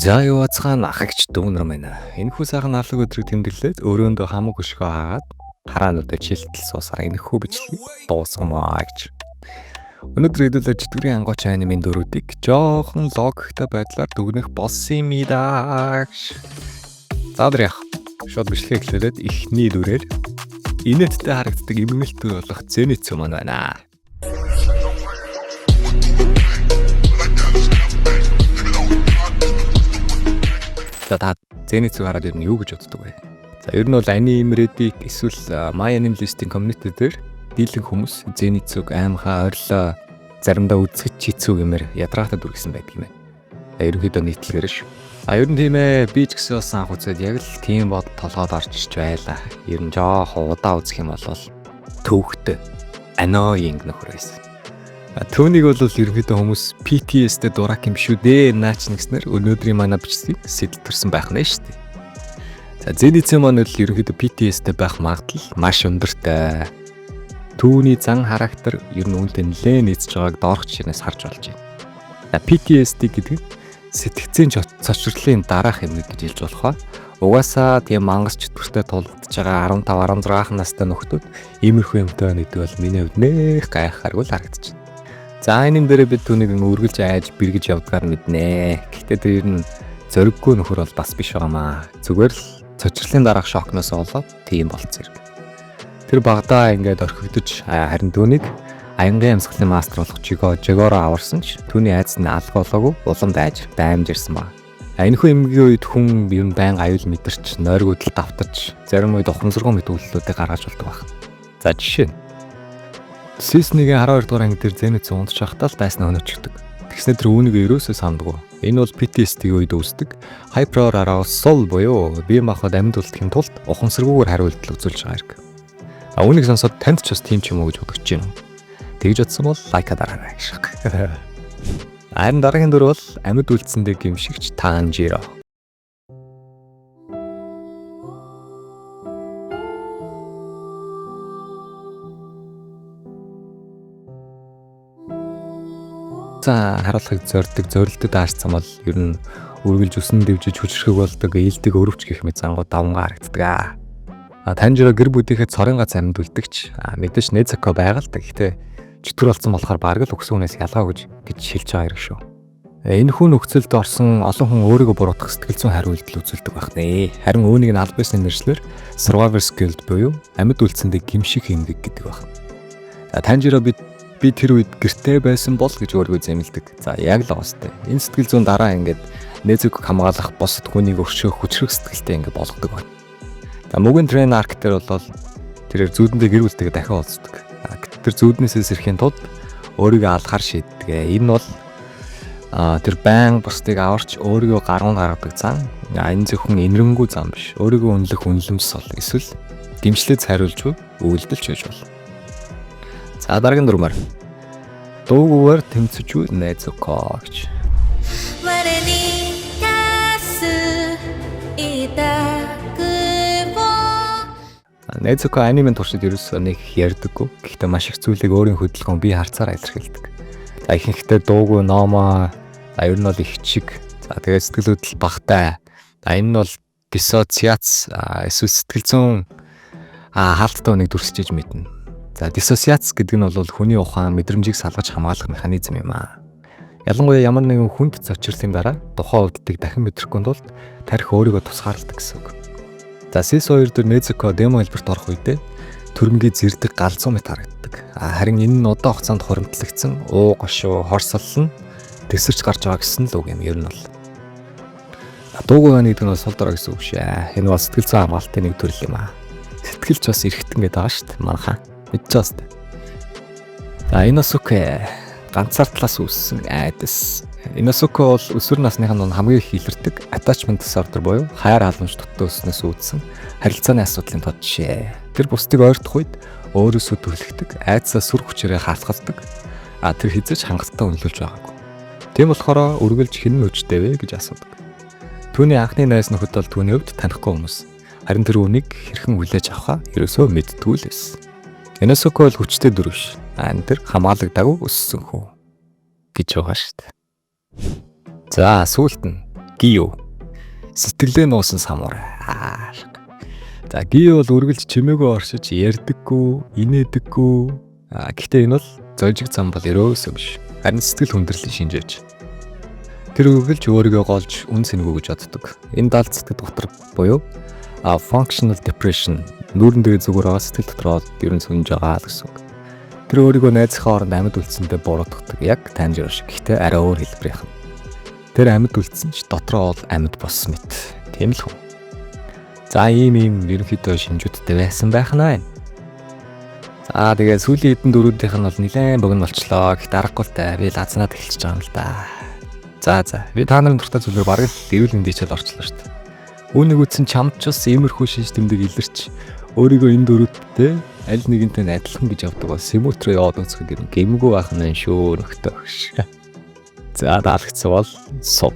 За юу цаана ахагч дүүнэр мэнэ. Энэхүү сайхан авлаг өдрийг тэмдэглээд өрөөндөө хамаг өшгөө хаагаад хараануудад шилтэл суусаар энэхүү бичлэгийг дуусгамаа гэж. Өнөөдөр хэдүүлээ чөтгөрийн ангууч анимын дөрүүдийг жоохон логиктой байдлаар дүгнэх болсон юм даа. За яах. Шууд бичлэгийг эхлээд эхний дүрээр инээдтэй харагддаг эмгэнэлтгүй болох зэниц юм байна. Та зэниц хараад ер нь юу гэж боддог вэ? За ер нь бол анимредик эсвэл My Animalist-ийн community дээр дийлэн хүмүүс зэницүг аимхаа ойрлоо заримдаа үзэхэд чицүү гэмээр ядраатай дүргсэн байдаг юм байна. Ерөнхийдөө нийтлэгээр шүү. Ер нь тийм ээ, би ч гэсэн бас анх үзээд яг л тийм бод толгойд орчиж байлаа. Ер нь жоох удаа үзэх юм бол төвхтэй annoying нөхөр байсан. Түүнийг бол ерөнхийдөө хүмүүс PTS-тэй дурак юм шүү дээ наач нэгснэр өнөөдрийн манай бичлэгийг сэтэлтэрсэн байх нь шүү дээ. За зэниц маань л ерөнхийдөө PTS-тэй байх магадлал маш өндөртэй. Түүний зан характер ер нь үүнтэй нэлээд нийцж байгааг доорх жишээнээс харж болж байна. PTSD гэдэг нь сэтгцийн цочрлын дараах юм гэж хэлж болох ба угаасаа тийм мангас чөтгөртэй тулгдж байгаа 15-16 настай нөхдүүд иймэрхүү юмтай нэгдэг бол миний хувьд нэх гайхааргүй л харагдаж байна. За энэ дээрээ бид түүнийг үргэлж айж бэргэж явдгаар мэднэ. Гэхдээ тэр ер нь зориггүй нөхөр бол бас биш байгаамаа. Зүгээр л цочрлын дараах шокноос болоод тийм болц зэрэг. Тэр багадаа ингээд орхигдож харин түүнийг аянгийн амьсгалын мастер болох Жигоро аварсан ч түүний айдас нь алга болоогүй улам дайж даймж ирсэн ба. Энэхүү эмгийн үед хүн ер нь байнга аюул мэдэрч нойргуудад давтарч зарим үед ухамсаргүй мэдүүлэлтүүдийг гаргаж болдог баг. За жишээ нь Сиснигийн 12 дугаар анги дээр зэниц унтж байхдаа л дайснаа өнөчгдөг. Тэгснээр тэр үүнийг ерөөсөө сандгүй. Энэ бол PTSD-ийн үед үүсдэг hyperarousal буюу бие махбод амьд үлдэхийн тулд ухамсаргүйгээр хариулт үзүүлж байгаа хэрэг. Үүнийг сонсоод танд ч бас тийм ч юм уу гэж бодож байна уу? Тэгж бодсон бол лайка дараарай гэж. Харин дараагийн дүр бол амьд үлдсэндээ гимшигч Танжиро. За харуулхыг зорилтод аарцсан бол ер нь үргэлж өсөн дэвжиж хүчрхэг болдог ээлдэг өрөвч гэх мэт зангууд давнгаа харагддаг. Танжиро гэр бүлийнхээ цорын гац амьд үлдэгч мэдээж Незуко байгаа л да. Гэхдээ чөтгөр болсон болохоор бараг л өксүүнээс ялгаа гэж хэлж байгаа хэрэг шүү. Энэ хүн нөхцөлд орсон олон хүн өөрийгөө буруутгах сэтгэл зүйн хариултал үзүүлдэг байх нэ. Харин үүнийг нь аль бисны нэршлэр Survivor's Guild буюу амьд үлдсэндээ гимших хэмдэг гэдэг байна. Танжиро би тэр үед гэртээ байсан бол гэж өөрийгөө зэмлдэг. За яг л гоостой. Энэ сэтгэл зүйн дараа ингээд Незуко хамгаалах босд хүнийг өршөөх хүчрэх сэтгэлтэй ингээд болгодог байна. Мөгийн трен арк дээр бол тэрээр зүүдэндээ гэр бүлтэйгээ дахин уулздаг. Тэр зүүднээсээ сэрхийн тулд өөрийгөө алхаар шийддэг. Энэ бол тэр байн бусдыг аварч өөрийгөө гаруун гаргадаг зан. Энэ зөвхөн инэрэнгүй зам биш. Өөрийгөө үнэлэх үнэлэмжсол эсвэл дэмжлэц хариулж үйлдэлж байж болно. За дараагийн дүрмээр дуугаар тэмцэж Незуко гэж. Незуко анимын туршид ерөөсөө нэг ярьдаггүй. Гэхдээ маш их зүйлийг өөрийн хөдөлгөөн бие харцаараа илэрхийлдэг. За ихэнхдээ дуугүй номоо, ер нь бол их чиг. За тэгээд сэтгэл хөдлөл багтай. Энэ нь бол диссоциац эсвэл сэтгэл зүйн хаалттай үнийг дүрсчиж мэднэ. За диссоциац гэдэг нь бол хүний ухаан мэдрэмжийг салгаж хамгаалах механизм юм аа. Ялангуяа ямар нэгэн хүнд цочрлын дараа тухайн үдтийг дахин мэдрэхгүй тулд тарих өөрийгөө тусгаарладаг гэсэн үг. За CS2 дээр Незуко демо хэлбэрт орох үедээ төрмгийн зэрдэг галзуу мэт харагддаг. Харин энэ нь удаан хугацаанд хуримтлагдсан уу гошуу хорсолл нь тесэрч гарч байгаа гэсэн л үг юм ер нь бол. Дуугүй байна гэдэг нь бол сул дорой гэсэн үг шээ. Энэ бол сэтгэл зүйн хамгаалтын нэг төрөл юм аа. Сэтгэлч бас эргэтэн гэдэг байгаа шүү дээ. Манайхаа мэдчихсэн дээ. За Иносуке ганцаардлаас үүссэн айдас. Иносуко бол өсвөр насныхаа хамгийн их илэрдэг attachment disorder буюу хайр халамж дутуу өснөөс үүдсэн харилцааны асуудлын тод жишээ. Тэр бусдыг ойртох үед өөрөөсөө түлхдэг, айдсаа сүр хүчээрээ хаалхалдаг. Тэр хизэж хангалттай үнэлүүлж байгаагүй. Тийм болохоор үргэлж хэн нүжтэй вэ гэж асуудаг. Түүний анхны найз нөхөд бол түүний хувьд танихгүй хүмүүс. Харин тэр үнийг хэрхэн хүлээж авахаа ерөөсөө мэддгүй л байсан. Иносуко бол хүчтэй дүр биш. Тэр хамгаалагдаагүй өссөн хүү гэж байгаа шүү дээ. За сүүлд нь Гио. Сэтгэлээ нуусан самурай. За Гио бол үргэлж чимээгөө оршиж ярьдаггүй, инээдэггүй. Гэхдээ энэ бол зожиг зам бол ерөөсөө биш. Харин сэтгэл хүндрэлийн шинжээч. Тэр үргэлж өөрийгөө голж үн цэнэгүй гэж боддог. Энэ даалт сэтгэл готрог буюу functional depression нүүрэн дээр зүгээр байгаа сэтгэл дотроо ер нь сүнж байгаа л гэсэн үг. Тэр өөрийгөө найзынхаа оронд амьд үлдсэндээ бурууддаг. Яг танжир шиг. Гэхдээ арай өөр хэлбэрийнх нь. Тэр амьд үлдсэн ч дотроо бол амьд болсон мэт. Тийм л хүн. За ийм ерөнхийдөө шинжүүдтэй байсан байх нь. За тэгээ сүүлийн хэдэн дөрүүдийнх нь бол нэлээд богино болчлоо. Гэхдээ аргагүй л та би лазнаад эхэлчихэж байгаа юм л да. За би та нарын дуртай зүйлээр бараг эрүүл мэндийн хичээл орчлоо шүү дээ. Үүнийг үтсэн чамд ч бас иймэрхүү шинж тэмдэг илэрч өөрийгөө энэ дөрүүдтэй аль нэгэнтэй адилхан гэж явдаг бол симүтрээ яваад үзэх гэмгүй байх нь шүү нөхдөж. За даалгцсан бол subscribe